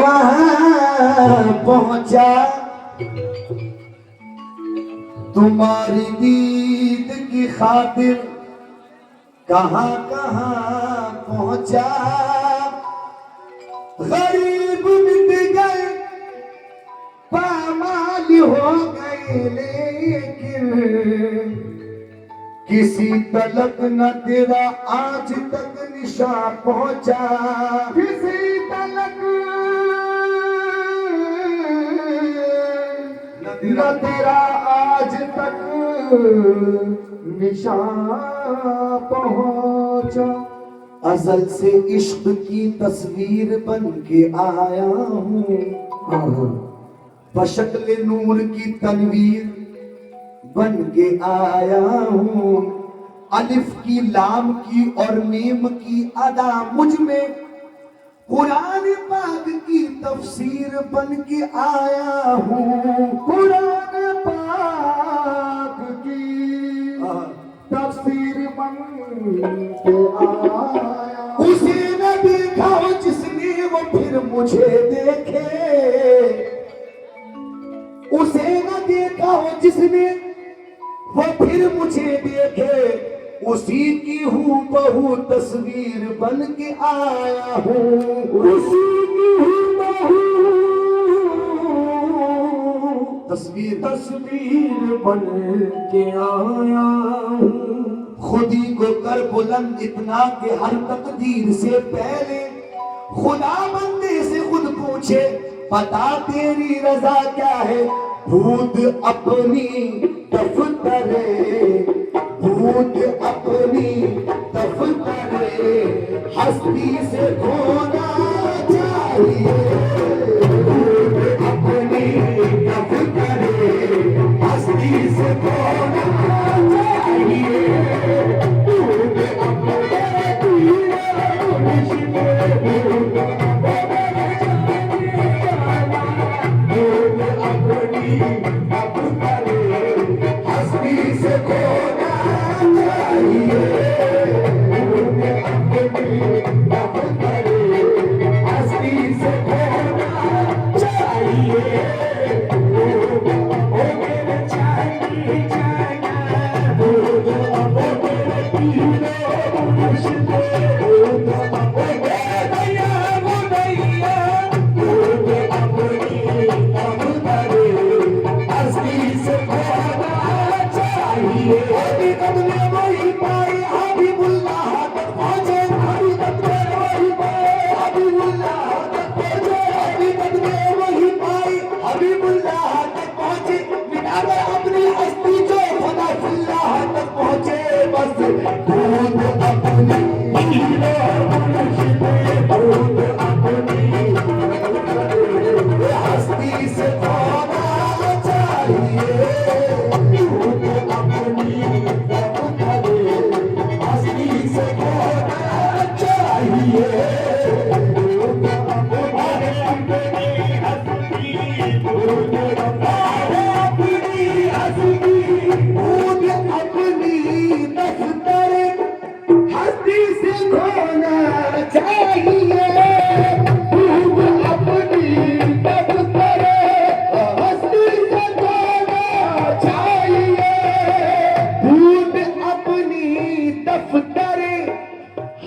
कहाँ पहुंचा, तुम्हारी दीद की खातिर कहाँ कहाँ पहुंचा। गरीब मिट गए, पामाल हो गए, लेकिन किसी तलक न तेरा आज तक निशा पहुंचा। किसी तलक न तेरा आज तक निशान पहुंचा। अज़ल से इश्क की तस्वीर बन के आया हूँ, बशक्ल नूर की तनवीर बन के आया हूँ। अलिफ की, लाम की और मीम की अदा मुझ में, कुरान पाक की तफसीर बन के आया हूँ। कुरान पाक की तफसीर बन के आया। उसे न देखा हो जिसने वो फिर मुझे देखे, उसे न देखा हो जिसने वो फिर मुझे देखे। उसी की हूबहू तस्वीर बन के आया हूँ। उसी की हूबहू तस्वीर बन के आया हूँ। खुदी को कर बुलंद इतना कि हर तकदीर से पहले खुदा बंदे से खुद पूछे, बता तेरी रजा क्या है। भूत अपनी दफ्तरे, भूत अपनी दफ्तरे, हस्ती से खोना चाहिए। भूत अपनी दफ्तरे, हस्ती से खोना चाहिए। भूत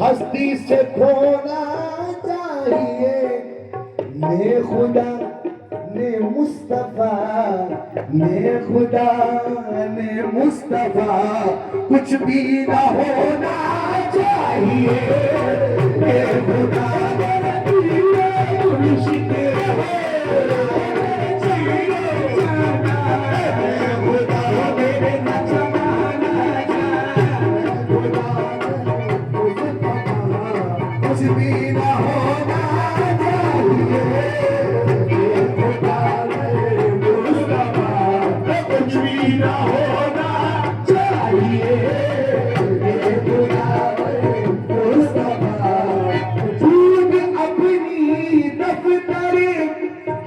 हस्ती से खोना चाहिए। ने खुदा ने मुस्तफा, ने खुदा ने मुस्तफा, कुछ भी ना होना चाहिए। ने खुदा ने मुर्शिद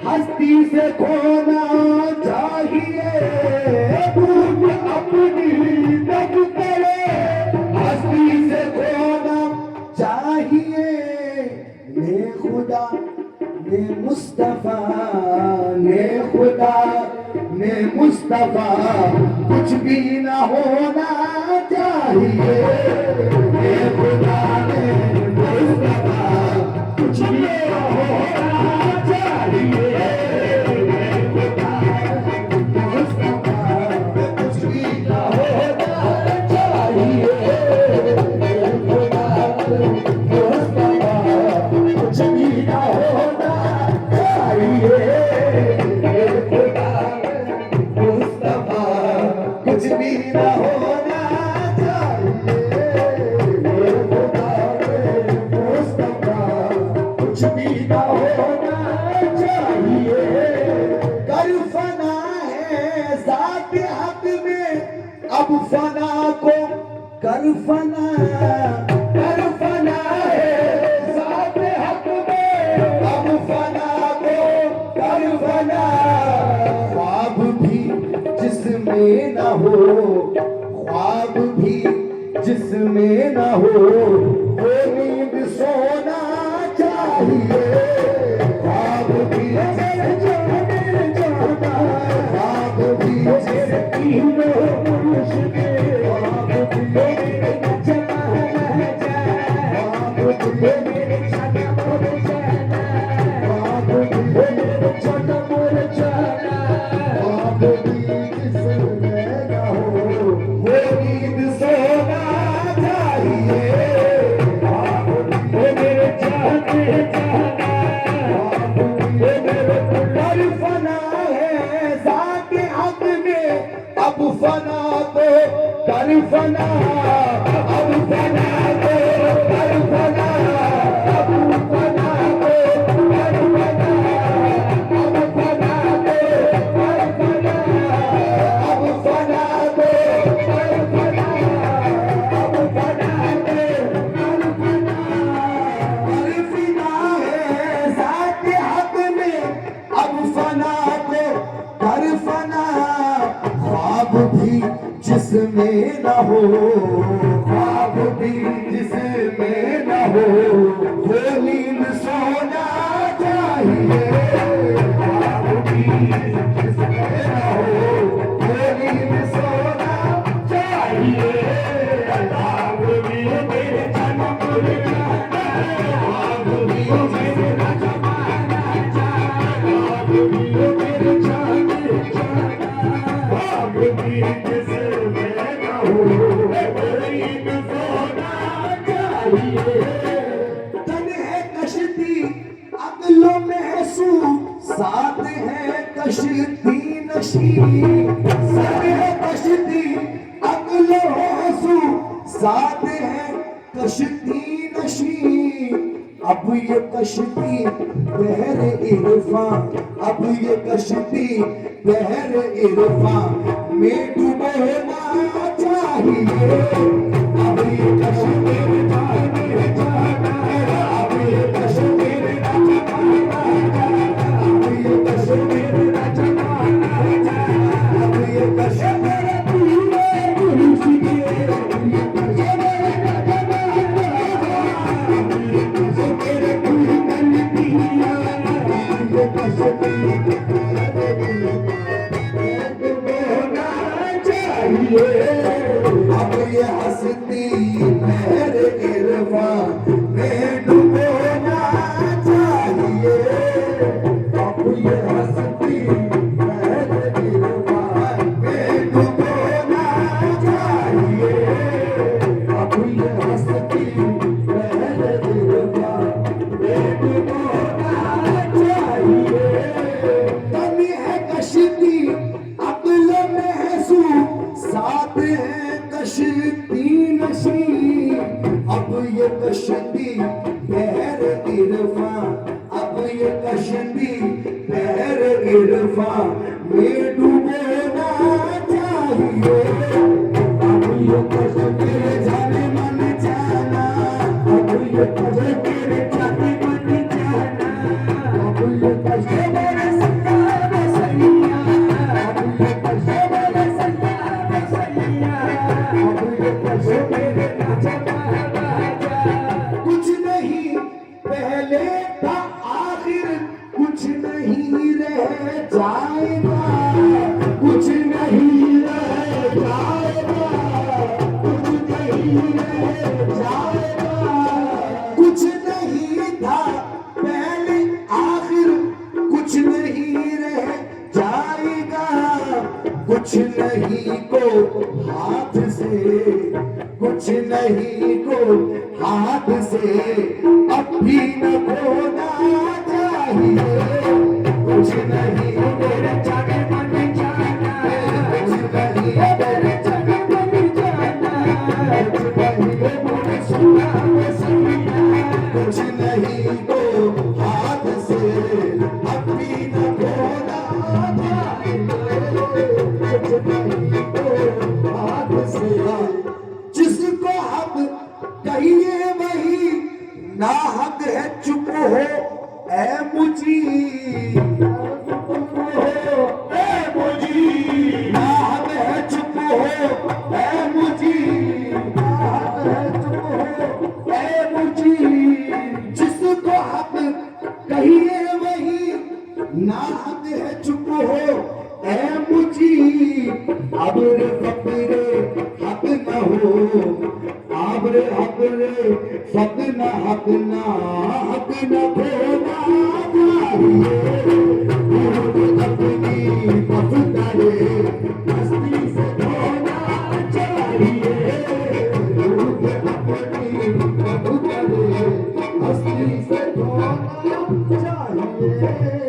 हस्ती से खोना चाहिए। भूत अपनी दफ्तरे, हस्ती से खोना चाहिए। ने खुदा ने मुस्तफा ने खुदा ने मुस्तफा कुछ भी ना होना चाहिए। ने खुदा ने मुस्तफा कुछ भी ना होना चाहिए। अब फना को कर फना है ज़ात हक में। अब फना को कर फना। ख्वाब भी जिसमें न हो, ख्वाब भी जिसमें न हो, वो नींद सोना चाहिए। ख्वाब भी ख्वाब भी फना अब फना को कर फना। अब फना को कर फना। अब फना को कर फना। अब फना को कर फना। अब फना को कर फना। कर फना है ज़ात हक में। अब फना को कर फना। ख्वाब भी जिसमें न हो, ख्वाब भी जिसमें न हो, वो नींद सोना चाहिए। ख्वाब भी जिसमें न हो, वो नींद सोना चाहिए। ख्वाब भी मेरे जन्म में जाना, ख्वाब भी मेरे जमाना जाना, ख्वाब भी मेरे जाने जाना, ख्वाब भी तन है कश्ती अक्लों में साथ है कश्ती नशी। सर है कश्ती अक्लों साथ है कश्ती नशी। अब ये कश्ती बहर इरफा, अब ये कश्ती बहर इरफा में डूबना चाहिए। अब ये कश्ती जाना, अब ये कश्ती जाना, अब ये कश्ती जाना, अब ये कश्ती अब ये हस्ती लहर इरफा में डूबना चाहिए। अब ये हस्ती लहर इरफा में डूबना चाहिए। अब ये हस्ती लहर इरफा में डूबना चाहिए। तन है कश्ती अक्लों में साथ है कश्ती नशी। अब ये कश्ती बहर इरफा, अब ये कश्ती बहर इरफा में डूबना चाहिए। अब ये कश्ती जाने मन जाना, अब ये कश्ती जाने मन जाना, अब ये कश्ती कुछ नहीं पहले था आखिर जाएगा, कुछ नहीं रह जाएगा, कुछ नहीं रह जाएगा, कुछ नहीं था पहले आखिर, कुछ नहीं रह जाएगा, कुछ नहीं को हाथ से, कुछ नहीं को हाथ से अब भी न खोना चाहिए, कुछ नहीं मेरे जाने मन जाना, कुछ नहीं मेरे जाने मन जाना, कुछ नहीं मुझे सुना सुना, कुछ नहीं को हाथ से अब भी न खोना चाहिए, कुछ नहीं को हाथ से। जिसको हक कहिए वही ना हक है, चुप हो ऐ मुझी, चुप हो ऐ मुझी, ना हक है चुप हो ऐ मुझी, ना हक है चुप हो ऐ मुझी। जिसको हक कहिए वही ना हक है, चुप हो ऐ मुझी। अबरे फकरे हक न हो, आबरे हकरे फक न हक न, हक न खोना चाहिए, अपनी पफतरे मस्ती से धोना चाहिए, अपनी पफतरे मस्ती से धोना चाहिए।